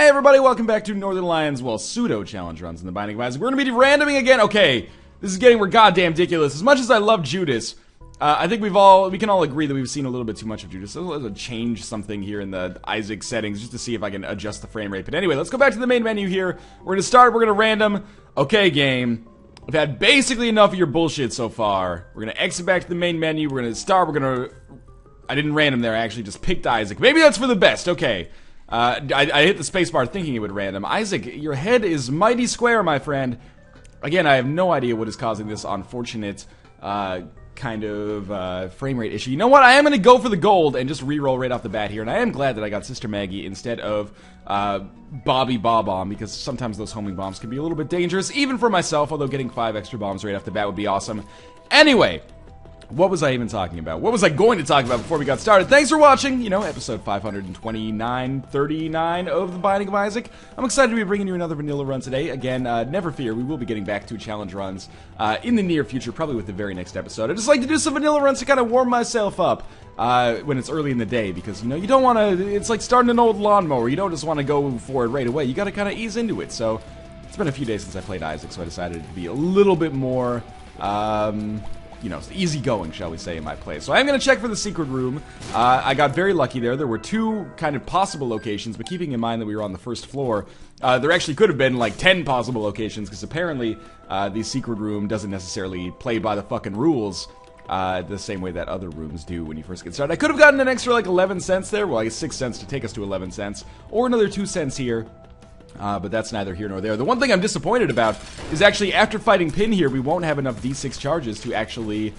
Hey everybody, welcome back to Northernlion's, well, pseudo-challenge runs in the Binding of Isaac. We're gonna be randoming again. Okay, this is getting goddamn ridiculous. As much as I love Judas, I think we can all agree that we've seen a little bit too much of Judas. So let's change something here in the Isaac settings just to see if I can adjust the frame rate. But anyway, let's go back to the main menu here. We're gonna start, we're gonna random. Okay, game. I've had basically enough of your bullshit so far. We're gonna exit back to the main menu. We're gonna start, I didn't random there, I actually just picked Isaac. Maybe that's for the best, okay. I hit the spacebar thinking it would random. Isaac, your head is mighty square, my friend. Again, I have no idea what is causing this unfortunate, kind of, frame rate issue. You know what? I am going to go for the gold and just re-roll right off the bat here. And I am glad that I got Sister Maggie instead of, Bobby Bob-Bomb, because sometimes those homing bombs can be a little bit dangerous, even for myself, although getting 5 extra bombs right off the bat would be awesome. Anyway, what was I even talking about? What was I going to talk about before we got started? Thanks for watching, you know, episode 529, of The Binding of Isaac. I'm excited to be bringing you another vanilla run today. Again, never fear, we will be getting back to challenge runs in the near future, probably with the very next episode. I just like to do some vanilla runs to kind of warm myself up when it's early in the day, because, you know, you don't want to, it's like starting an old lawnmower. You don't just want to go for it right away. You got to kind of ease into it. So, it's been a few days since I played Isaac, so I decided to be a little bit more, you know, easygoing, shall we say, in my play. So I'm going to check for the secret room. I got very lucky there. There were 2 kind of possible locations, but keeping in mind that we were on the first floor, there actually could have been like 10 possible locations, because apparently the secret room doesn't necessarily play by the fucking rules the same way that other rooms do when you first get started. I could have gotten an extra like 11 cents there, well, I guess 6 cents to take us to 11 cents, or another 2 cents here. But that's neither here nor there. The one thing I'm disappointed about is actually after fighting Pin here, we won't have enough D6 charges to actually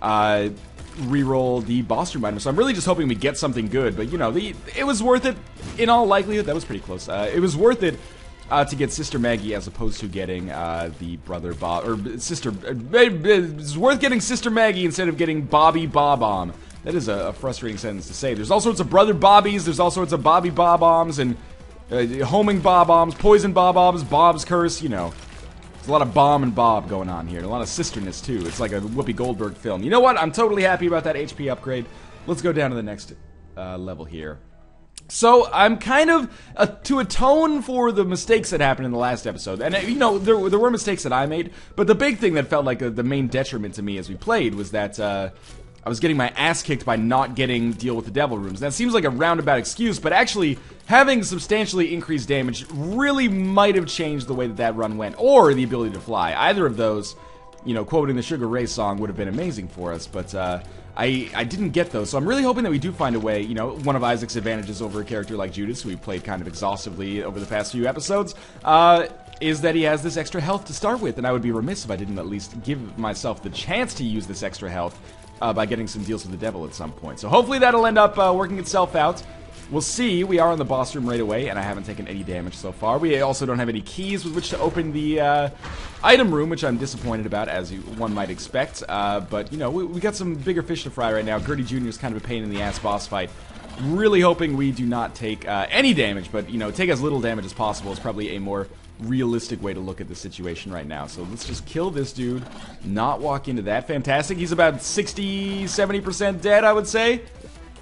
reroll the boss reminder. So I'm really just hoping we get something good. But, you know, it was worth it in all likelihood. That was pretty close. It was worth it to get Sister Maggie as opposed to getting the brother Bob, or sister. It's worth getting Sister Maggie instead of getting Bobby Bob-Bomb. That is a frustrating sentence to say. There's all sorts of brother Bobbies. There's all sorts of Bobby Bob-Bombs and homing Bob-Bombs, poison Bob-Bombs, Bob's Curse, you know. There's a lot of Bomb and Bob going on here, and a lot of sisterness, too. It's like a Whoopi Goldberg film. You know what? I'm totally happy about that HP upgrade. Let's go down to the next level here. So, I'm kind of, to atone for the mistakes that happened in the last episode, and, you know, there were mistakes that I made, but the big thing that felt like the main detriment to me as we played was that, I was getting my ass kicked by not getting Deal with the Devil rooms. That seems like a roundabout excuse, but actually, having substantially increased damage really might have changed the way that run went, or the ability to fly. Either of those, you know, quoting the Sugar Ray song would have been amazing for us, but I didn't get those, so I'm really hoping that we do find a way. You know, one of Isaac's advantages over a character like Judas, who we played kind of exhaustively over the past few episodes, is that he has this extra health to start with, and I would be remiss if I didn't at least give myself the chance to use this extra health by getting some deals with the devil at some point. So hopefully that'll end up working itself out. We'll see. We are in the boss room right away, and I haven't taken any damage so far. We also don't have any keys with which to open the item room, which I'm disappointed about, as one might expect. But, you know, we got some bigger fish to fry right now. Gertie Jr. is kind of a pain-in-the-ass boss fight. Really hoping we do not take any damage, but, you know, take as little damage as possible is probably a more realistic way to look at the situation right now. So let's just kill this dude, not walk into that. Fantastic. He's about 60-70% dead, I would say.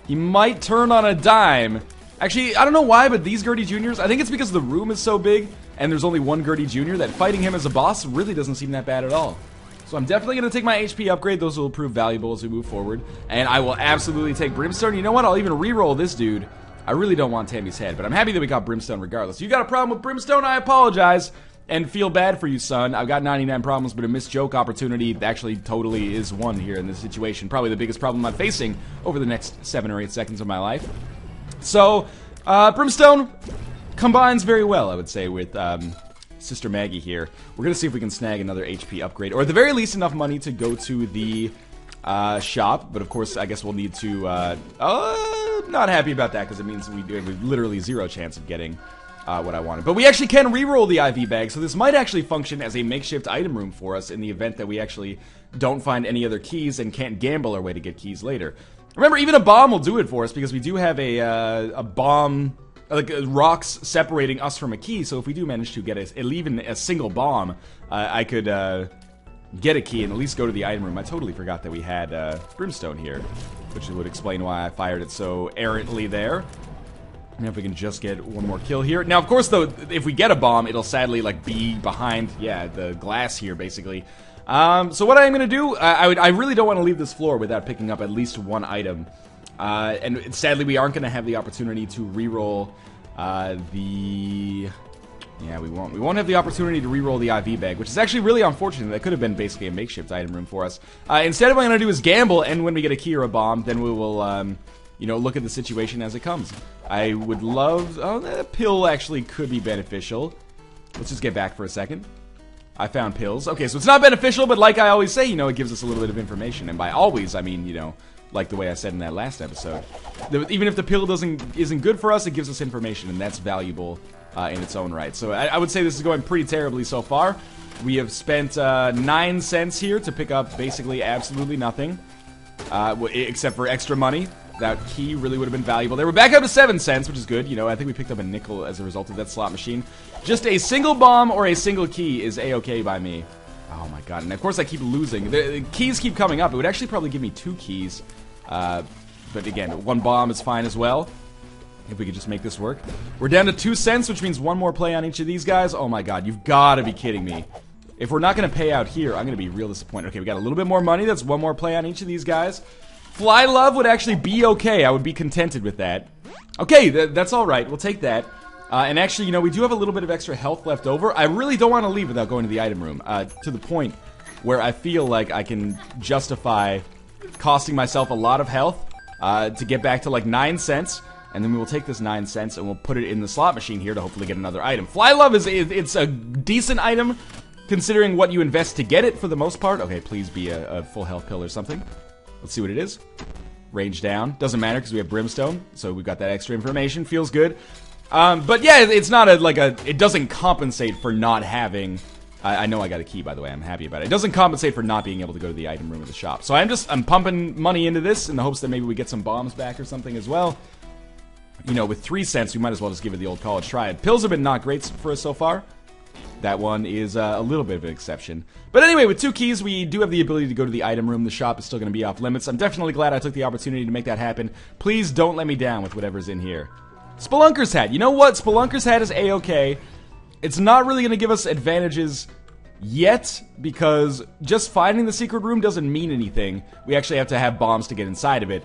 He might turn on a dime. Actually, I don't know why, but these Gertie Juniors, I think it's because the room is so big and there's only one Gertie Jr. that fighting him as a boss really doesn't seem that bad at all. So I'm definitely going to take my HP upgrade. Those will prove valuable as we move forward. And I will absolutely take Brimstone. You know what? I'll even re-roll this dude. I really don't want Tammy's head, but I'm happy that we got Brimstone regardless. You got a problem with Brimstone? I apologize and feel bad for you, son. I've got 99 problems, but a missed joke opportunity actually totally is one here in this situation. Probably the biggest problem I'm facing over the next 7 or 8 seconds of my life. So, Brimstone combines very well, I would say, with Sister Maggie here. We're going to see if we can snag another HP upgrade, or at the very least enough money to go to the shop, but of course I guess we'll need to not happy about that, because it means we have literally 0 chance of getting what I wanted. But we actually can re-roll the IV bag, so this might actually function as a makeshift item room for us in the event that we actually don't find any other keys and can't gamble our way to get keys later. Remember, even a bomb will do it for us, because we do have a bomb, like rocks separating us from a key, so if we do manage to get even a single bomb, I could get a key and at least go to the item room. I totally forgot that we had Brimstone here, which would explain why I fired it so errantly there. If we can just get one more kill here. Now, of course, though, if we get a bomb, it'll sadly, like, be behind, yeah, the glass here, basically. So what I'm gonna do, I really don't want to leave this floor without picking up at least one item. And sadly, we aren't gonna have the opportunity to reroll the... Yeah, we won't. We won't have the opportunity to reroll the IV bag, which is actually really unfortunate. That could have been basically a makeshift item room for us. Instead, what I'm gonna do is gamble, and when we get a key or a bomb, then we will, you know, look at the situation as it comes. I would love... Oh, that pill actually could be beneficial. Let's just get back for a second. I found pills. Okay, so it's not beneficial, but like I always say, you know, it gives us a little bit of information. And by always, I mean, you know, like the way I said in that last episode. Even if the pill isn't good for us, it gives us information, and that's valuable in its own right. So I would say this is going pretty terribly so far. We have spent 9 cents here to pick up basically absolutely nothing. Except for extra money. That key really would have been valuable. They were back up to 7 cents, which is good. You know, I think we picked up a nickel as a result of that slot machine. Just a single bomb or a single key is a-okay by me. Oh my god, and of course I keep losing. The keys keep coming up. It would actually probably give me 2 keys. But again, 1 bomb is fine as well. If we could just make this work. We're down to 2 cents, which means 1 more play on each of these guys. Oh my god, you've got to be kidding me. If we're not going to pay out here, I'm going to be real disappointed. Okay, we got a little bit more money. That's 1 more play on each of these guys. Fly Love would actually be okay. I would be contented with that. Okay, that's alright. We'll take that. And actually, you know, we do have a little bit of extra health left over. I really don't want to leave without going to the item room. To the point where I feel like I can justify costing myself a lot of health to get back to like 9 cents. And then we will take this 9 cents and we'll put it in the slot machine here to hopefully get another item. Fly Love it's a decent item considering what you invest to get it for the most part. Okay, please be a full health pill or something. Let's see what it is. Range down. Doesn't matter because we have Brimstone, so we've got that extra information. Feels good. But yeah, it's not it doesn't compensate for not having... I know I got a key, by the way. I'm happy about it. It doesn't compensate for not being able to go to the item room of the shop. So I'm pumping money into this in the hopes that maybe we get some bombs back or something as well. You know, with 3 cents, we might as well just give it the old college try. Pills have been not great for us so far. That one is a little bit of an exception. But anyway, with 2 keys, we do have the ability to go to the item room. The shop is still going to be off limits. I'm definitely glad I took the opportunity to make that happen. Please don't let me down with whatever's in here. Spelunker's hat. You know what? Spelunker's hat is a-okay. It's not really going to give us advantages yet, because just finding the secret room doesn't mean anything. We actually have to have bombs to get inside of it.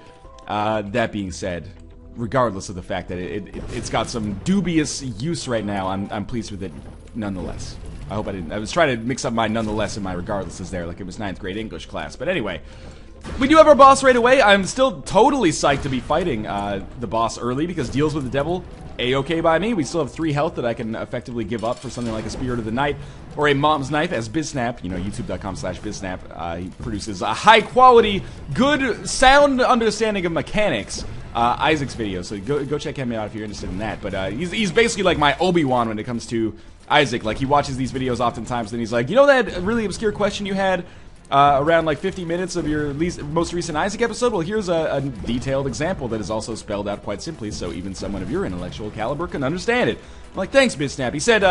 That being said, regardless of the fact that it's got some dubious use right now, I'm pleased with it nonetheless. I hope I didn't... I was trying to mix up my nonetheless and my regardlesses there like it was 9th grade English class. But anyway, we do have our boss right away. I'm still totally psyched to be fighting the boss early because Deals with the Devil, a-okay by me. We still have 3 health that I can effectively give up for something like a Spirit of the Night or a Mom's Knife as BizSnap. You know, youtube.com/BizSnap. He produces a high-quality, good, sound understanding of mechanics. Isaac's video, so go check him out if you're interested in that. But he's basically like my Obi-Wan when it comes to Isaac. Like, he watches these videos oftentimes, and he's like, you know that really obscure question you had around like 50 minutes of your most recent Isaac episode? Well, here's a detailed example that is also spelled out quite simply, so even someone of your intellectual caliber can understand it. I'm like, thanks, BizSnap. He said,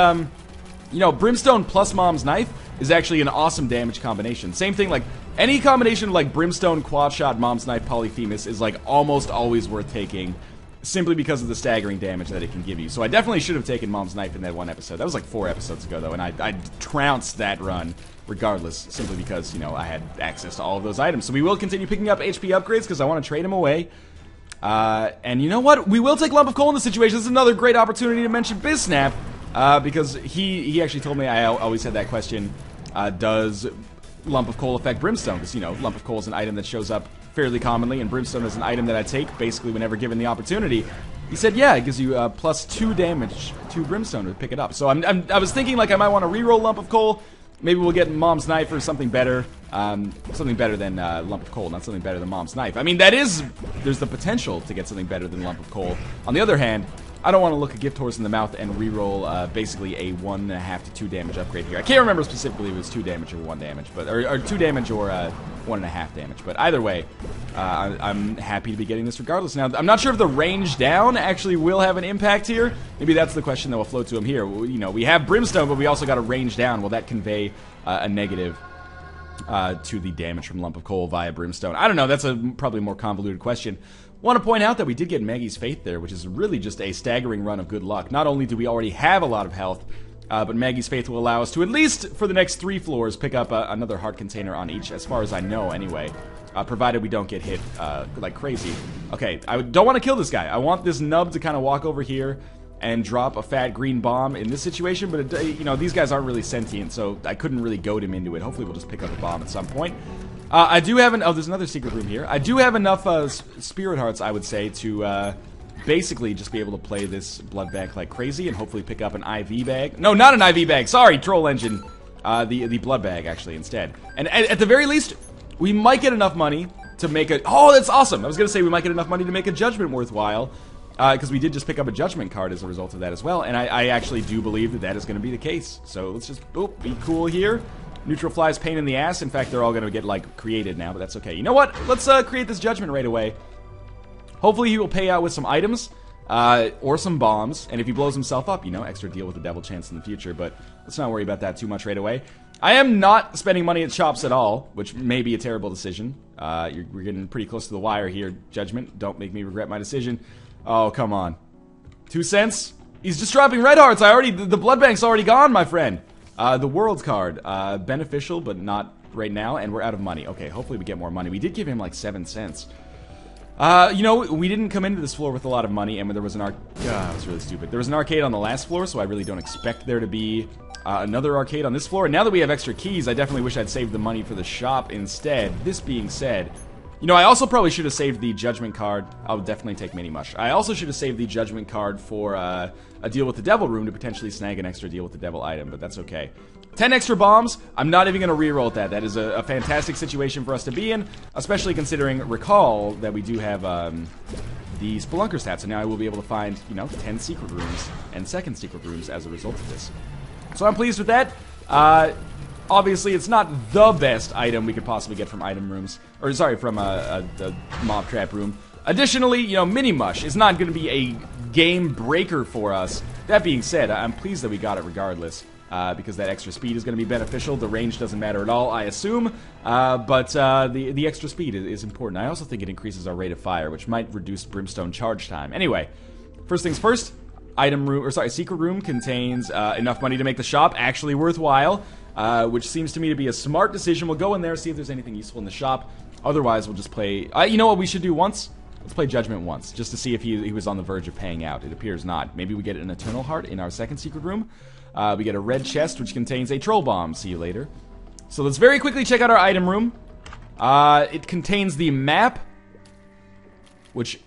you know, Brimstone plus Mom's Knife is actually an awesome damage combination. Same thing, like, any combination of, like, Brimstone, Quad Shot, Mom's Knife, Polyphemus is, like, almost always worth taking, simply because of the staggering damage that it can give you. So I definitely should have taken Mom's Knife in that one episode. That was, like, 4 episodes ago, though, and I trounced that run, regardless, simply because, you know, I had access to all of those items. So we will continue picking up HP upgrades, because I want to trade them away. And you know what? We will take Lump of Coal in this situation. This is another great opportunity to mention BizSnap, because he actually told me I always had that question, does Lump of Coal affect Brimstone? Because, you know, Lump of Coal is an item that shows up fairly commonly, and Brimstone is an item that I take basically whenever given the opportunity. He said, yeah, it gives you plus 2 damage to Brimstone to pick it up. So I was thinking, like, I might want to reroll Lump of Coal. Maybe we'll get Mom's Knife or something better. Something better than Lump of Coal, not something better than Mom's Knife. I mean, there's the potential to get something better than Lump of Coal. On the other hand, I don't want to look a gift horse in the mouth and reroll basically a 1.5 to 2 damage upgrade here. I can't remember specifically if it was 2 damage or 1 damage, but or 2 damage or 1.5 damage. But either way, I'm happy to be getting this regardless. Now, I'm not sure if the range down actually will have an impact here. Maybe that's the question that will float to him here. You know, we have Brimstone, but we also got a range down. Will that convey a negative to the damage from Lump of Coal via Brimstone? I don't know. That's a probably more convoluted question. Want to point out that we did get Maggie's Faith there, which is really just a staggering run of good luck. Not only do we already have a lot of health, but Maggie's Faith will allow us to, at least for the next 3 floors, pick up another heart container on each, as far as I know anyway. Provided we don't get hit like crazy. Okay, I don't want to kill this guy. I want this nub to kind of walk over here and drop a fat green bomb in this situation, but you know, these guys aren't really sentient, so I couldn't really goad him into it. Hopefully we'll just pick up a bomb at some point. I do have oh, there's another secret room here. I do have enough spirit hearts, I would say, to basically just be able to play this blood bank like crazy and hopefully pick up an IV bag. No, not an IV bag. Sorry, troll engine. The blood bag actually instead. And at the very least, we might get enough money to make a. Oh, that's awesome! I was gonna say we might get enough money to make a judgment worthwhile, because we did just pick up a judgment card as a result of that as well. And I actually do believe that that is going to be the case. So let's just be cool here. Neutral flies pain in the ass. In fact, they're all going to get, like, created now, but that's okay. You know what? Let's create this judgment right away. Hopefully he will pay out with some items, or some bombs. And if he blows himself up, you know, extra deal with the devil chance in the future. But let's not worry about that too much right away. I am not spending money at shops at all, which may be a terrible decision. We're getting pretty close to the wire here, Judgment. Don't make me regret my decision. Oh, come on. 2 cents? He's just dropping red hearts. The blood bank's already gone, my friend. The world's card, beneficial, but not right now, and we're out of money. Okay, hopefully we get more money. We did give him like 7 cents. You know, we didn't come into this floor with a lot of money, and there was an that was really stupid. There was an arcade on the last floor, so I really don't expect there to be another arcade on this floor. And now that we have extra keys, I definitely wish I'd saved the money for the shop instead. This being said, you know, I also probably should have saved the judgment card. I'll definitely take Mini Mush. I also should have saved the judgment card for a deal with the devil room to potentially snag an extra deal with the devil item, but that's okay. 10 extra bombs. I'm not even going to reroll that. That is a fantastic situation for us to be in, especially considering, recall, that we do have the Spelunker stats, and now I will be able to find, you know, 10 secret rooms and second secret rooms as a result of this. So I'm pleased with that. Obviously, it's not the best item we could possibly get from item rooms, or sorry, from the mob trap room. Additionally, you know, Mini Mush is not going to be a game breaker for us. That being said, I'm pleased that we got it regardless, because that extra speed is going to be beneficial. The range doesn't matter at all, I assume, but the extra speed is important. I also think it increases our rate of fire, which might reduce Brimstone charge time. Anyway, first things first. Item room, or sorry, secret room contains enough money to make the shop actually worthwhile, which seems to me to be a smart decision. We'll go in there, see if there's anything useful in the shop. Otherwise, we'll just play. You know what we should do once? Let's play Judgment once, just to see if he was on the verge of paying out. It appears not. Maybe we get an Eternal Heart in our second secret room. We get a red chest, which contains a Troll Bomb. See you later. So let's very quickly check out our item room. It contains the map, which...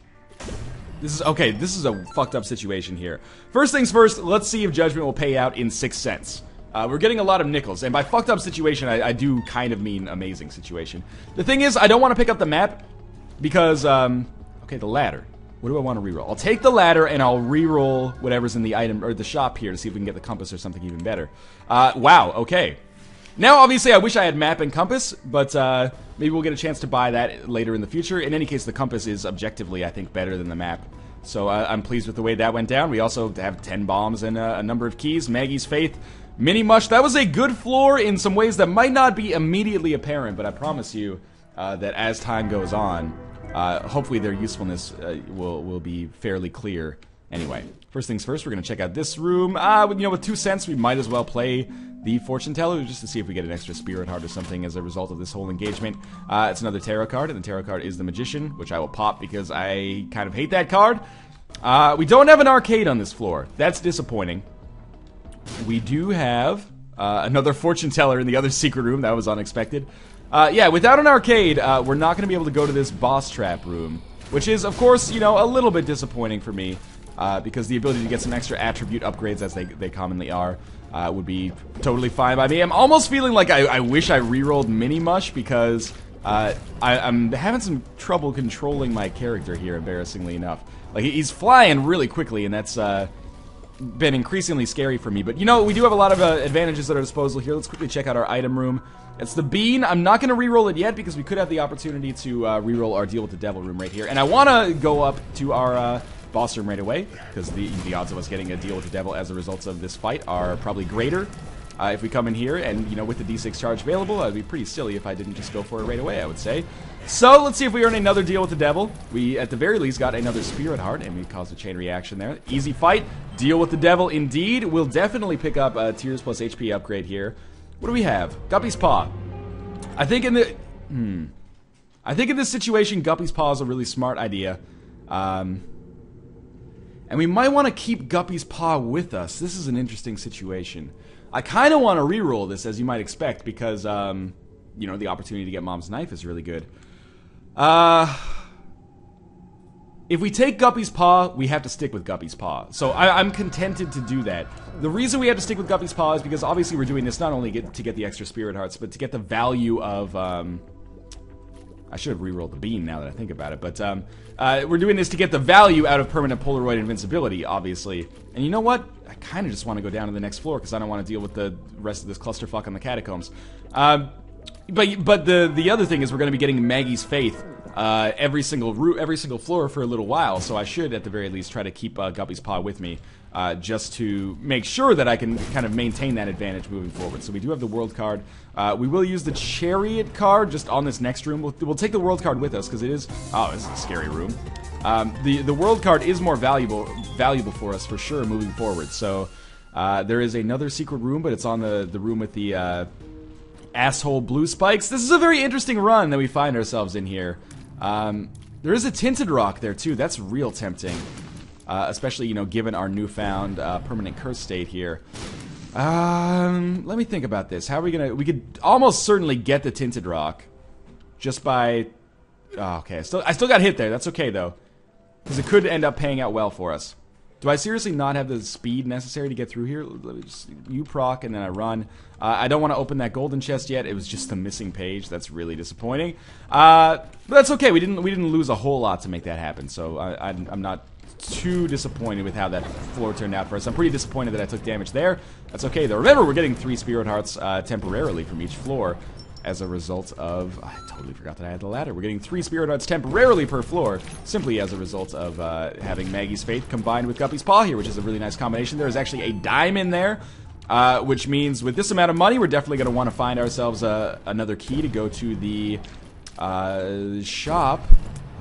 This is a fucked up situation here. First things first, let's see if Judgment will pay out in 6 cents. We're getting a lot of nickels, and by fucked up situation, I do kind of mean amazing situation. The thing is, I don't want to pick up the map, because, okay, the ladder. What do I want to reroll? I'll take the ladder, and I'll reroll whatever's in the item, or the shop here, to see if we can get the compass or something even better. Wow, okay. Now, obviously, I wish I had map and compass, but maybe we'll get a chance to buy that later in the future. In any case, the compass is objectively, I think, better than the map. So I'm pleased with the way that went down. We also have 10 bombs and a number of keys. Maggie's Faith, Mini Mush. That was a good floor in some ways that might not be immediately apparent, but I promise you that as time goes on, hopefully their usefulness will be fairly clear. Anyway, first things first, we're going to check out this room. You know, with 2 cents, we might as well play the Fortune Teller, just to see if we get an extra Spirit Heart or something as a result of this whole engagement. It's another Tarot card, and the Tarot card is the Magician, which I will pop because I kind of hate that card. We don't have an arcade on this floor. That's disappointing. We do have another Fortune Teller in the other secret room. That was unexpected. Yeah, without an arcade, we're not going to be able to go to this boss trap room, which is, of course, you know, a little bit disappointing for me, because the ability to get some extra attribute upgrades, as they commonly are, would be totally fine by me. I'm almost feeling like I wish I rerolled Mini Mush, because I'm having some trouble controlling my character here, embarrassingly enough. Like, he's flying really quickly, and that's been increasingly scary for me. But, you know, we do have a lot of advantages at our disposal here. Let's quickly check out our item room. It's the Bean. I'm not going to reroll it yet, because we could have the opportunity to reroll our deal with the Devil room right here. And I want to go up to our boss room right away, because the odds of us getting a deal with the Devil as a result of this fight are probably greater If we come in here and, you know, with the D6 charge available, I'd be pretty silly if I didn't just go for it right away, I would say. So, let's see if we earn another deal with the devil. We, at the very least, got another spirit heart, and we caused a chain reaction there. Easy fight. Deal with the devil, indeed. We'll definitely pick up a Tears plus HP upgrade here. What do we have? Guppy's Paw. I think in the... I think in this situation, Guppy's Paw is a really smart idea. And we might want to keep Guppy's Paw with us. This is an interesting situation. I kind of want to reroll this, as you might expect, because, you know, the opportunity to get Mom's Knife is really good. If we take Guppy's Paw, we have to stick with Guppy's Paw. So I'm contented to do that. The reason we have to stick with Guppy's Paw is because obviously we're doing this not only to get the extra Spirit Hearts, but to get the value of... I should have rerolled the bean now that I think about it, but we're doing this to get the value out of permanent Polaroid invincibility, obviously. And you know what? I kind of just want to go down to the next floor because I don't want to deal with the rest of this clusterfuck on the catacombs. But the other thing is we're going to be getting Maggie's Faith every single floor for a little while, so I should at the very least try to keep Guppy's Paw with me. Just to make sure that I can kind of maintain that advantage moving forward. So we do have the world card. We will use the chariot card just on this next room. We'll take the world card with us because it is... Oh, this is a scary room. The world card is more valuable for us for sure moving forward. So there is another secret room, but it's on the room with the asshole blue spikes. This is a very interesting run that we find ourselves in here. There is a tinted rock there too. That's real tempting. Especially, you know, given our newfound permanent curse state here. Let me think about this. How are we gonna... We could almost certainly get the tinted rock just by... Oh, okay, I still got hit there. That's okay, though. Because it could end up paying out well for us. Do I seriously not have the speed necessary to get through here? Let me just... You proc, and then I run. I don't want to open that golden chest yet. It was just the missing page. That's really disappointing. But that's okay. We didn't lose a whole lot to make that happen, so I'm not... too disappointed with how that floor turned out for us. I'm pretty disappointed that I took damage there. That's okay though. Remember, we're getting 3 Spirit Hearts temporarily from each floor as a result of... I totally forgot that I had the ladder. We're getting 3 Spirit Hearts temporarily per floor simply as a result of having Maggie's Faith combined with Guppy's Paw here, which is a really nice combination. There is actually a dime in there, which means with this amount of money, we're definitely going to want to find ourselves another key to go to the shop.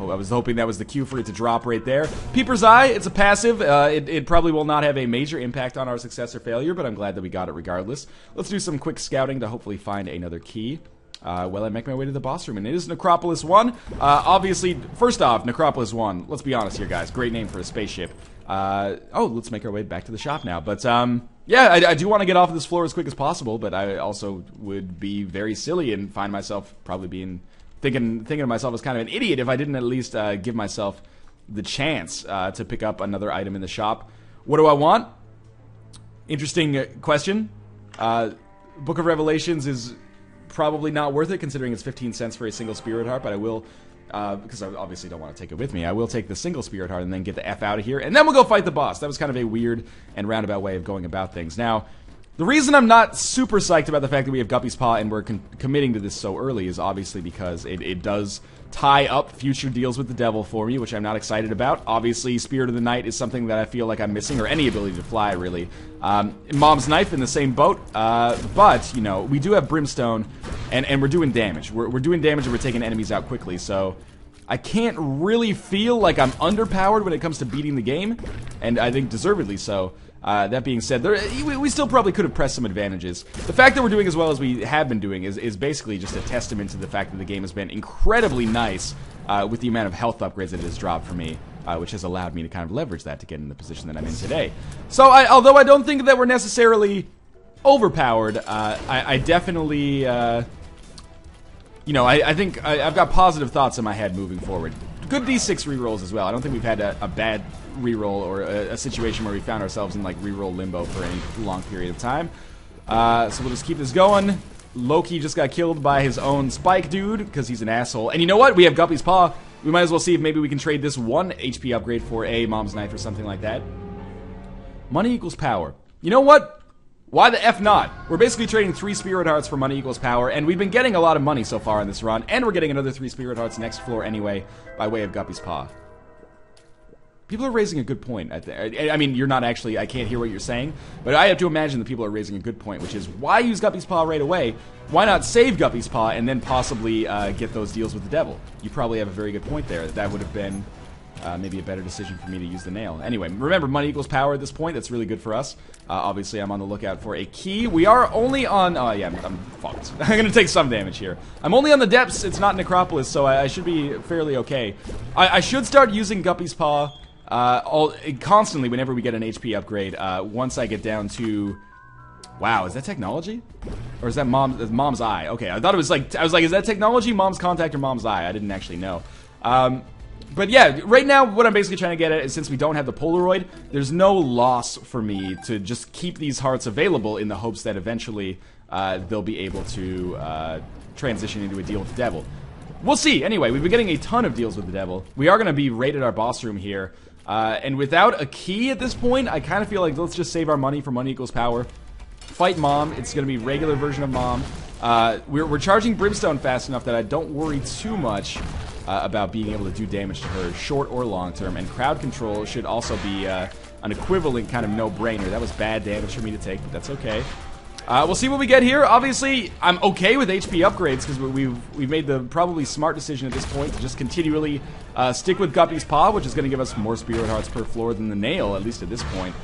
Oh, I was hoping that was the cue for it to drop right there. Peeper's Eye, it's a passive. It probably will not have a major impact on our success or failure, but I'm glad that we got it regardless. Let's do some quick scouting to hopefully find another key while I make my way to the boss room. And it is Necropolis 1. Obviously, first off, Necropolis 1. Let's be honest here, guys. Great name for a spaceship. Oh, let's make our way back to the shop now. But, yeah, I do want to get off of this floor as quick as possible, but I also would be very silly and find myself probably being... Thinking of myself as kind of an idiot if I didn't at least give myself the chance to pick up another item in the shop. What do I want? Interesting question. Book of Revelations is probably not worth it considering it's 15 cents for a single Spirit Heart, but I will, because I obviously don't want to take it with me, I will take the single Spirit Heart and then get the F out of here, and then we'll go fight the boss. That was kind of a weird and roundabout way of going about things. Now, the reason I'm not super psyched about the fact that we have Guppy's Paw and we're committing to this so early is obviously because it does tie up future deals with the devil for me, which I'm not excited about. Obviously, Spirit of the Night is something that I feel like I'm missing, or any ability to fly, really. Mom's Knife in the same boat, but, you know, we do have Brimstone, and we're doing damage. We're doing damage and we're taking enemies out quickly, so... I can't really feel like I'm underpowered when it comes to beating the game, and I think deservedly so. That being said, we still probably could have pressed some advantages. The fact that we're doing as well as we have been doing is basically just a testament to the fact that the game has been incredibly nice with the amount of health upgrades that it has dropped for me, which has allowed me to kind of leverage that to get in the position that I'm in today. So, although I don't think that we're necessarily overpowered, I definitely... you know, I think I've got positive thoughts in my head moving forward. Good D6 rerolls as well. I don't think we've had a bad reroll or a situation where we found ourselves in like reroll limbo for any long period of time. So we'll just keep this going. Loki just got killed by his own spike dude because he's an asshole. And you know what? We have Guppy's Paw. We might as well see if maybe we can trade this 1 HP upgrade for a Mom's Knife or something like that. Money equals power. You know what? Why the F not? We're basically trading 3 Spirit Hearts for money equals power, and we've been getting a lot of money so far in this run, and we're getting another 3 Spirit Hearts next floor anyway, by way of Guppy's Paw. People are raising a good point. I mean, you're not actually, I can't hear what you're saying, but I have to imagine that people are raising a good point, which is, why use Guppy's Paw right away? Why not save Guppy's Paw and then possibly get those deals with the devil? You probably have a very good point there. That would have been maybe a better decision for me to use the nail. Anyway, remember, money equals power at this point. That's really good for us. Obviously, I'm on the lookout for a key. We are only on... Oh, yeah, I'm fucked. I'm going to take some damage here. I'm only on the depths. It's not Necropolis, so I should be fairly okay. I should start using Guppy's Paw constantly whenever we get an HP upgrade. Once I get down to... Wow, is that technology? Or is that Mom's Eye? Okay, I thought it was like... I was like, is that technology, Mom's Contact, or Mom's Eye? I didn't actually know. But yeah, right now, what I'm basically trying to get at is, since we don't have the Polaroid, there's no loss for me to just keep these hearts available in the hopes that eventually they'll be able to transition into a deal with the devil. We'll see. Anyway, we've been getting a ton of deals with the devil. We are going to be raided our boss room here. And without a key at this point, I kind of feel like let's just save our money for money equals power. Fight Mom. It's going to be regular version of Mom. We're charging Brimstone fast enough that I don't worry too much about being able to do damage to her, short or long term. And crowd control should also be an equivalent kind of no-brainer. That was bad damage for me to take, but that's okay. We'll see what we get here. Obviously, I'm okay with HP upgrades because we've made the probably smart decision at this point to just continually stick with Guppy's Paw, which is going to give us more Spirit Hearts per floor than the nail, at least at this point.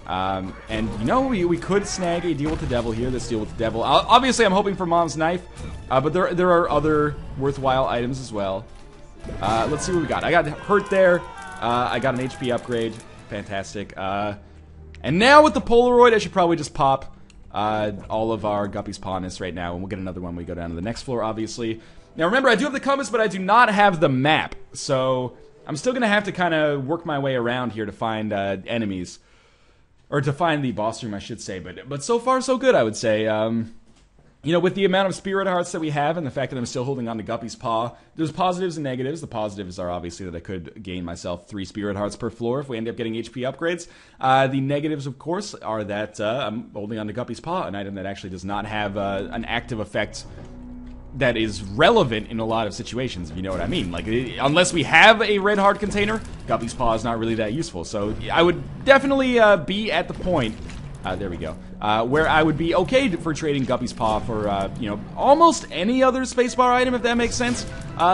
And, you know, we could snag a deal with the devil here. Let's deal with the devil. Obviously, I'm hoping for Mom's Knife, but there are other worthwhile items as well. Let's see what we got. I got hurt there. I got an HP upgrade. Fantastic. And now with the Polaroid, I should probably just pop all of our Guppy's Pawness right now, and we'll get another one when we go down to the next floor, obviously. Now, remember, I do have the compass, but I do not have the map, so I'm still going to have to kind of work my way around here to find enemies. Or to find the boss room, I should say. But so far, so good, I would say. You know, with the amount of Spirit Hearts that we have and the fact that I'm still holding on to Guppy's Paw, there's positives and negatives. The positives are obviously that I could gain myself 3 Spirit Hearts per floor if we end up getting HP upgrades. The negatives, of course, are that I'm holding on to Guppy's Paw, an item that actually does not have an active effect that is relevant in a lot of situations, if you know what I mean. Like, unless we have a red heart container, Guppy's Paw is not really that useful. So I would definitely be at the point... there we go. Where I would be okay for trading Guppy's Paw for, you know, almost any other spacebar item, if that makes sense.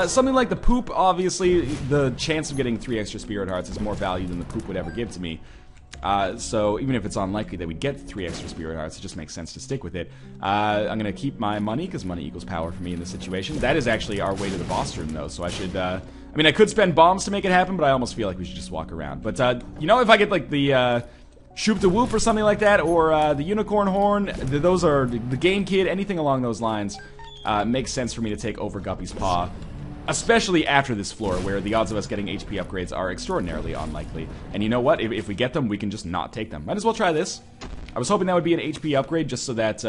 Something like the poop, obviously, the chance of getting 3 extra Spirit Hearts is more value than the poop would ever give to me. So even if it's unlikely that we get 3 extra Spirit Hearts, it just makes sense to stick with it. I'm going to keep my money, because money equals power for me in this situation. That is actually our way to the boss room, though, so I should... I mean, I could spend bombs to make it happen, but I almost feel like we should just walk around. But, you know, if I get, like, the... Shoop the Whoop or something like that, or the Unicorn Horn, those are the Game Kid, anything along those lines makes sense for me to take over Guppy's Paw, especially after this floor, where the odds of us getting HP upgrades are extraordinarily unlikely. And you know what? If we get them, we can just not take them. Might as well try this. I was hoping that would be an HP upgrade, just so that,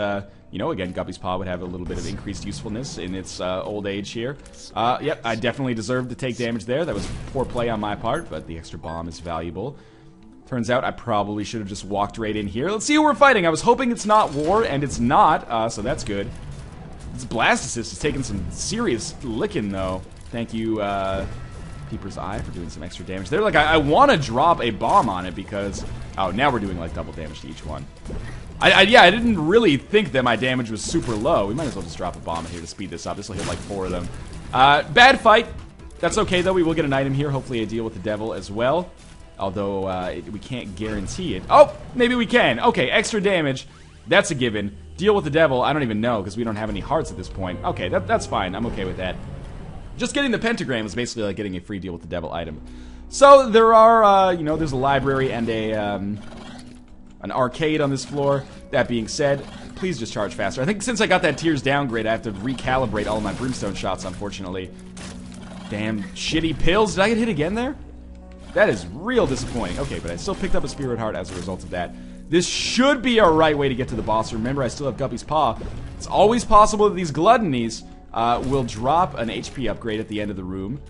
you know, again, Guppy's Paw would have a little bit of increased usefulness in its old age here. Yep, I definitely deserved to take damage there. That was poor play on my part, but the extra bomb is valuable. Turns out I probably should have just walked right in here. Let's see who we're fighting. I was hoping it's not war, and it's not, so that's good. This Blast Assist is taking some serious licking, though. Thank you, Peeper's Eye, for doing some extra damage there. Like, I want to drop a bomb on it because... Oh, now we're doing, like, double damage to each one. Yeah, I didn't really think that my damage was super low. We might as well just drop a bomb in here to speed this up. This will hit, like, 4 of them. Bad fight. That's okay, though. We will get an item here. Hopefully a deal with the devil as well. Although, we can't guarantee it. Oh, maybe we can. Okay, extra damage. That's a given. Deal with the devil, I don't even know, because we don't have any hearts at this point. Okay, that's fine. I'm okay with that. Just getting the pentagram is basically like getting a free deal with the devil item. So, there are, you know, there's a library and a, an arcade on this floor. That being said, please just charge faster. I think since I got that Tears downgrade, I have to recalibrate all of my Brimstone shots, unfortunately. Damn shitty pills. Did I get hit again there? That is real disappointing. Okay, but I still picked up a Spirit Heart as a result of that. This should be our right way to get to the boss. Remember, I still have Guppy's Paw. It's always possible that these gluttonies will drop an HP upgrade at the end of the room,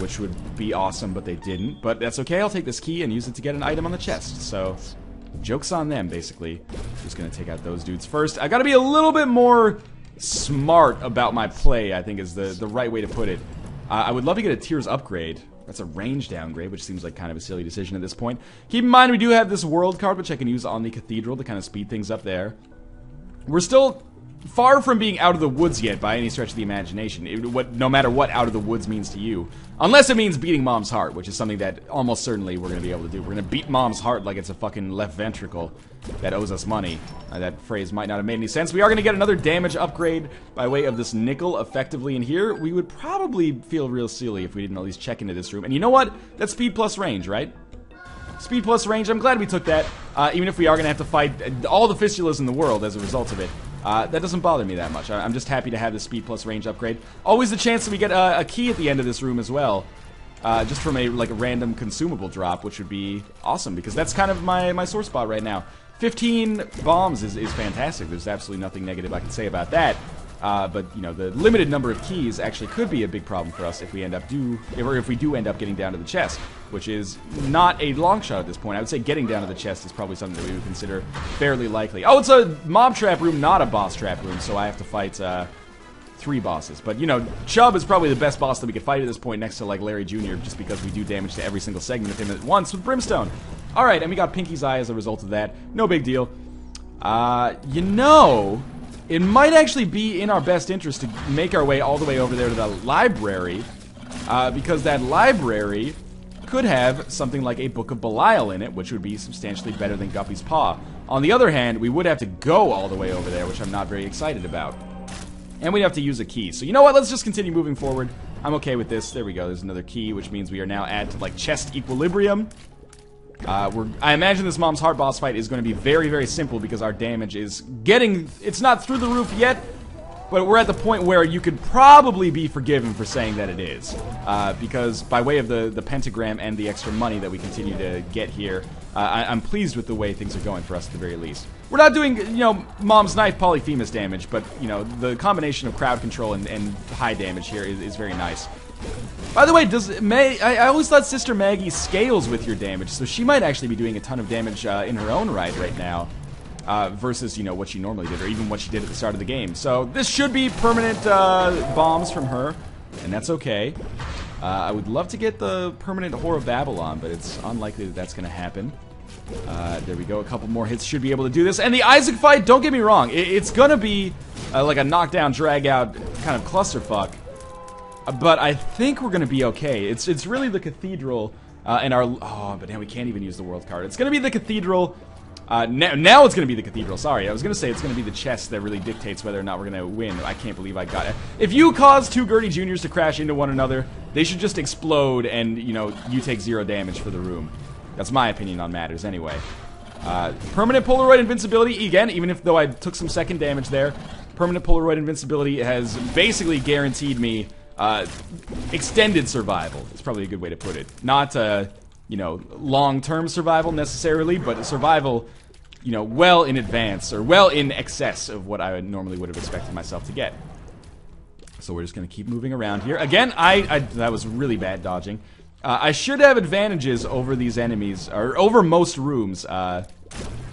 which would be awesome, but they didn't. But that's okay. I'll take this key and use it to get an item on the chest. So, joke's on them, basically. Just gonna take out those dudes first. I gotta be a little bit more smart about my play, I think is the right way to put it. I would love to get a Tears upgrade. That's a range downgrade, which seems like kind of a silly decision at this point. Keep in mind, we do have this world card, which I can use on the cathedral to kind of speed things up there. We're still far from being out of the woods yet by any stretch of the imagination. No matter what out of the woods means to you. Unless it means beating Mom's heart, which is something that almost certainly we're going to be able to do. We're going to beat Mom's heart like it's a fucking left ventricle that owes us money. That phrase might not have made any sense. We are going to get another damage upgrade by way of this nickel effectively in here. We would probably feel real silly if we didn't at least check into this room. And you know what? That's speed plus range, right? Speed plus range. I'm glad we took that. Even if we are going to have to fight all the fistulas in the world as a result of it. That doesn't bother me that much. I'm just happy to have the speed plus range upgrade. Always the chance that we get a key at the end of this room as well. Just from a random consumable drop, which would be awesome, because that's kind of my sore spot right now. 15 bombs is fantastic. There's absolutely nothing negative I can say about that. But you know, the limited number of keys actually could be a big problem for us if we if we do end up getting down to the chest, which is not a long shot at this point. I would say getting down to the chest is probably something that we would consider fairly likely. Oh, it's a mob trap room, not a boss trap room, so I have to fight 3 bosses. But, you know, Chubb is probably the best boss that we could fight at this point next to, like, Larry Jr., just because we do damage to every single segment of him at once with Brimstone. Alright, and we got Pinky's Eye as a result of that. No big deal. You know, it might actually be in our best interest to make our way all the way over there to the library, because that library could have something like a Book of Belial in it, which would be substantially better than Guppy's Paw. On the other hand, we would have to go all the way over there, which I'm not very excited about. And we'd have to use a key. So you know what? Let's just continue moving forward. I'm okay with this. There we go. There's another key, which means we are now at, like, chest equilibrium. I imagine this Mom's Heart boss fight is going to be very, very simple because our damage is getting... It's not through the roof yet, but we're at the point where you could probably be forgiven for saying that it is. Because by way of the pentagram and the extra money that we continue to get here, I'm pleased with the way things are going for us at the very least. We're not doing, you know, Mom's Knife Polyphemus damage, but, you know, the combination of crowd control and high damage here is very nice. By the way, I always thought Sister Maggie scales with your damage, so she might actually be doing a ton of damage in her own right now. Versus, you know, what she normally did, or even what she did at the start of the game. So this should be permanent bombs from her, and that's okay. I would love to get the permanent Whore of Babylon, but it's unlikely that that's going to happen. There we go. A couple more hits should be able to do this. And the Isaac fight, don't get me wrong, it's going to be like a knockdown, drag-out kind of clusterfuck. But I think we're going to be okay. It's really the cathedral and our... Oh, but now we can't even use the world card. It's going to be the cathedral... now it's going to be the cathedral, sorry. I was going to say it's going to be the chest that really dictates whether or not we're going to win. I can't believe I got it. If you cause 2 Gertie Juniors to crash into one another, they should just explode and, you know, you take 0 damage for the room. That's my opinion on matters, anyway. Permanent Polaroid invincibility, again, even though I took some second damage there, permanent Polaroid invincibility has basically guaranteed me extended survival. It's probably a good way to put it. Not, you know, long-term survival necessarily, but survival, you know, well in advance, or well in excess of what I normally would have expected myself to get. So we're just going to keep moving around here. Again, that was really bad dodging. I should have advantages over these enemies, or over most rooms,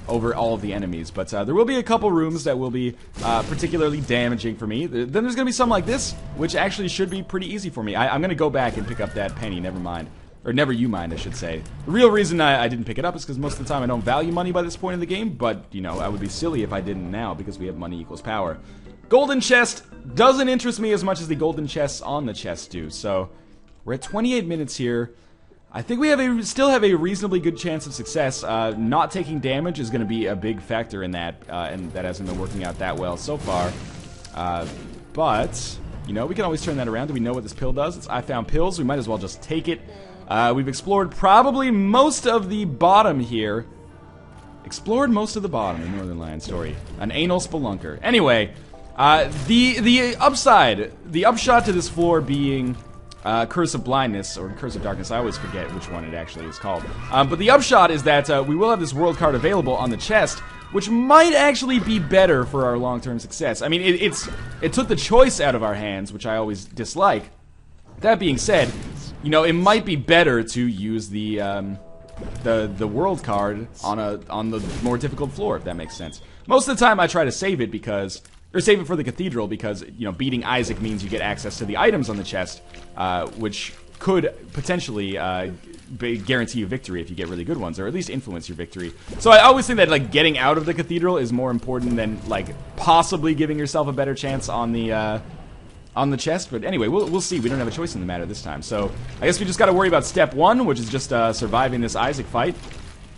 over all of the enemies, but there will be a couple rooms that will be particularly damaging for me. Then there's going to be some like this, which actually should be pretty easy for me. I'm going to go back and pick up that penny, never mind. Or never you mind, I should say. The real reason I didn't pick it up is because most of the time I don't value money by this point in the game, but, you know, I would be silly if I didn't now, because we have money equals power. Golden chest doesn't interest me as much as the golden chests on the chest do, so we're at 28 minutes here. I think we still have a reasonably good chance of success. Not taking damage is going to be a big factor in that, and that hasn't been working out that well so far. But, you know, we can always turn that around. Do we know what this pill does? I found pills. We might as well just take it. We've explored probably most of the bottom here. Explored most of the bottom in Northernlion story. An anal spelunker. Anyway, the upshot to this floor being Curse of Blindness, or Curse of Darkness, I always forget which one it actually is called. But the upshot is that we will have this world card available on the chest, which might actually be better for our long-term success. I mean, it took the choice out of our hands, which I always dislike. That being said, you know, it might be better to use the world card on the more difficult floor, if that makes sense. Most of the time I try to save it because, or save it for the cathedral because, you know, beating Isaac means you get access to the items on the chest, which could potentially guarantee you victory if you get really good ones, or at least influence your victory. So I always think that like getting out of the cathedral is more important than like possibly giving yourself a better chance on the chest. But anyway, we'll see. We don't have a choice in the matter this time. So I guess we just got to worry about step 1, which is just surviving this Isaac fight.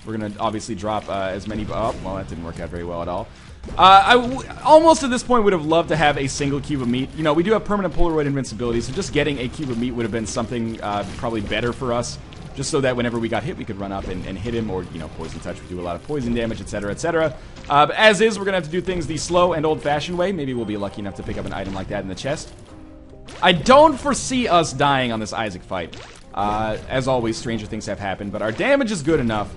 We're gonna obviously drop as many. Oh, well, that didn't work out very well at all. Almost at this point would have loved to have a single cube of meat. You know, we do have permanent Polaroid invincibility, so just getting a cube of meat would have been something probably better for us, just so that whenever we got hit, we could run up and hit him, or, you know, poison touch. We do a lot of poison damage, etc., etc. But as is, we're gonna have to do things the slow and old-fashioned way. Maybe we'll be lucky enough to pick up an item like that in the chest. I don't foresee us dying on this Isaac fight. As always, stranger things have happened, but our damage is good enough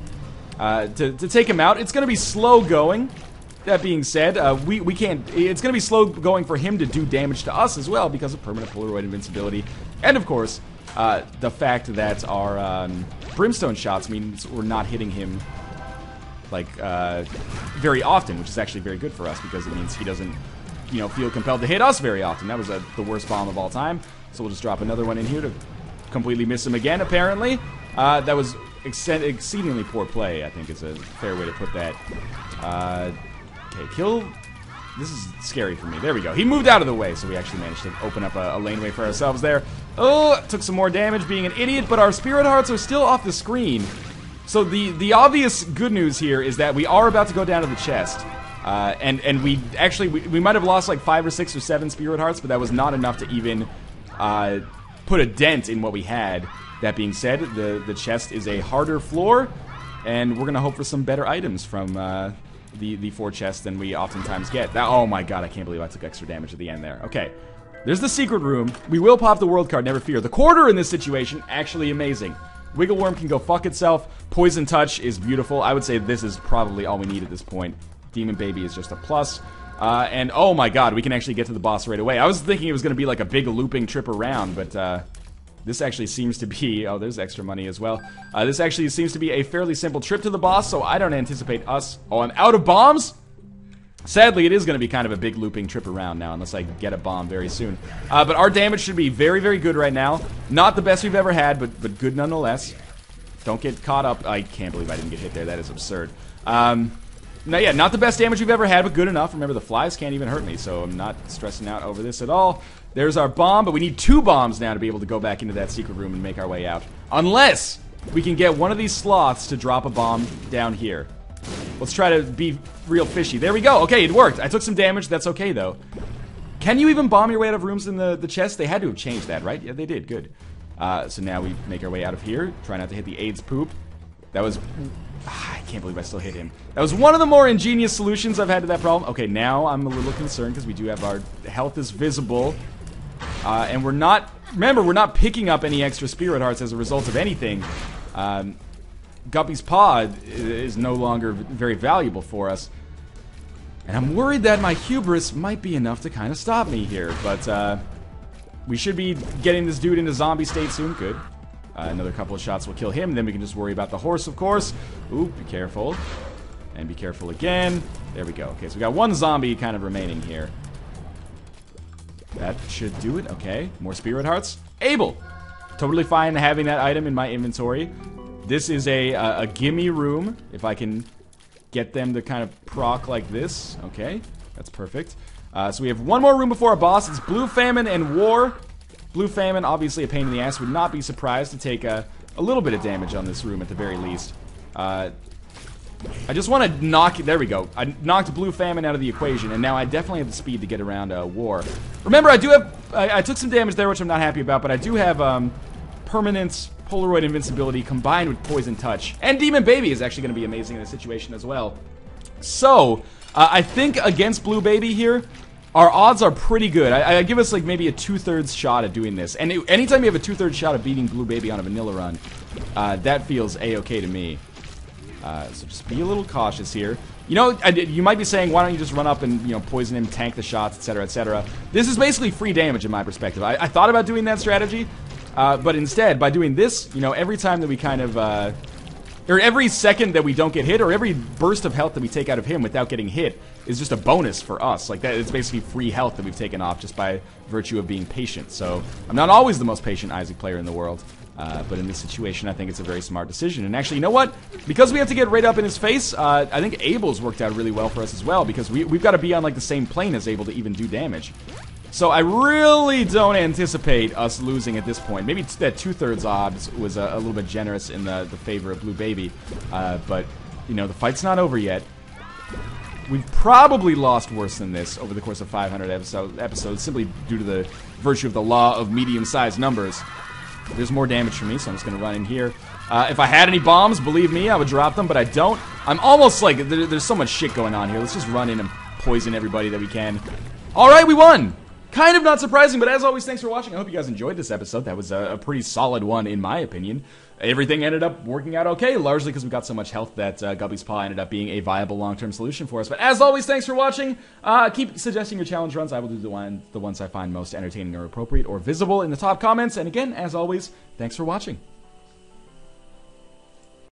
to take him out. It's gonna be slow going. That being said, we can't. It's going to be slow going for him to do damage to us as well because of permanent Polaroid invincibility, and of course, the fact that our brimstone shots means we're not hitting him like very often, which is actually very good for us because it means he doesn't, you know, feel compelled to hit us very often. That was the worst bomb of all time. So we'll just drop another one in here to completely miss him again. Apparently, that was exceedingly poor play. I think is a fair way to put that. Okay, kill. This is scary for me. There we go. He moved out of the way, so we actually managed to open up a laneway for ourselves there. Oh, took some more damage being an idiot, but our spirit hearts are still off the screen. So the obvious good news here is that we are about to go down to the chest. And we actually, we might have lost like 5 or 6 or 7 spirit hearts, but that was not enough to even put a dent in what we had. That being said, the chest is a harder floor, and we're going to hope for some better items from the 4 chests than we oftentimes get. Oh my god, I can't believe I took extra damage at the end there. Okay, there's the secret room. We will pop the world card, never fear. The quarter in this situation, actually amazing. Wiggle Worm can go fuck itself. Poison Touch is beautiful. I would say this is probably all we need at this point. Demon Baby is just a plus. And oh my god, we can actually get to the boss right away. I was thinking it was going to be like a big looping trip around, but this actually seems to be... Oh, there's extra money as well. This actually seems to be a fairly simple trip to the boss, so I don't anticipate us... Oh, I'm out of bombs? Sadly, it is going to be kind of a big looping trip around now, unless I get a bomb very soon. But our damage should be very, very good right now. Not the best we've ever had, but good nonetheless. Don't get caught up... I can't believe I didn't get hit there. That is absurd. No, yeah, not the best damage we've ever had, but good enough. Remember, the flies can't even hurt me, so I'm not stressing out over this at all. There's our bomb, but we need 2 bombs now to be able to go back into that secret room and make our way out. Unless we can get one of these sloths to drop a bomb down here. Let's try to be real fishy. There we go. Okay, it worked. I took some damage. That's okay, though. Can you even bomb your way out of rooms in the chest? They had to have changed that, right? Yeah, they did. Good. So now we make our way out of here. Try not to hit the AIDS poop. That was... I can't believe I still hit him. That was one of the more ingenious solutions I've had to that problem. Okay, now I'm a little concerned because we do have our health is visible. And we're not... Remember, we're not picking up any extra spirit hearts as a result of anything. Guppy's Paw is no longer very valuable for us. And I'm worried that my hubris might be enough to kind of stop me here. But we should be getting this dude into zombie state soon. Good. Another couple of shots will kill him. Then we can just worry about the horse, of course. Ooh, be careful. And be careful again. There we go. Okay, so we got 1 zombie kind of remaining here. That should do it. Okay, more spirit hearts. Able. Totally fine having that item in my inventory. This is a gimme room. If I can get them to kind of proc like this. Okay, that's perfect. So we have 1 more room before our boss. It's Blue Famine and War. Blue Famine, obviously a pain in the ass. Would not be surprised to take a little bit of damage on this room at the very least. I just want to knock... There we go. I knocked Blue Famine out of the equation, and now I definitely have the speed to get around War. Remember, I do have... I took some damage there, which I'm not happy about, but I do have permanent Polaroid invincibility combined with Poison Touch. And Demon Baby is actually going to be amazing in this situation as well. So, I think against Blue Baby here... Our odds are pretty good. I give us like maybe a 2/3 shot at doing this. And anytime you have a 2/3 shot of beating Blue Baby on a vanilla run, that feels a-okay to me. So just be a little cautious here. You know, you might be saying, why don't you just run up and, you know, poison him, tank the shots, etc., etc. This is basically free damage in my perspective. I thought about doing that strategy, but instead, by doing this, you know, every time that we kind of... or every second that we don't get hit, or every burst of health that we take out of him without getting hit is just a bonus for us. Like that, it's basically free health that we've taken off just by virtue of being patient. So I'm not always the most patient Isaac player in the world, but in this situation, I think it's a very smart decision. And actually, you know what? Because we have to get right up in his face, I think Abel's worked out really well for us as well, because we've got to be on like the same plane as Abel to even do damage. So I really don't anticipate us losing at this point. Maybe that 2/3 odds was a little bit generous in the favor of Blue Baby. But, you know, the fight's not over yet. We've probably lost worse than this over the course of 500 episodes simply due to the virtue of the law of medium-sized numbers. There's more damage for me, so I'm just going to run in here. If I had any bombs, believe me, I would drop them, but I don't. I'm almost like, there's so much shit going on here. Let's just run in and poison everybody that we can. Alright, we won! Kind of not surprising, but as always, thanks for watching. I hope you guys enjoyed this episode. That was a pretty solid one, in my opinion. Everything ended up working out okay, largely because we got so much health that Guppy's Paw ended up being a viable long-term solution for us. But as always, thanks for watching. Keep suggesting your challenge runs. I will do the ones I find most entertaining or appropriate or visible in the top comments. And again, as always, thanks for watching.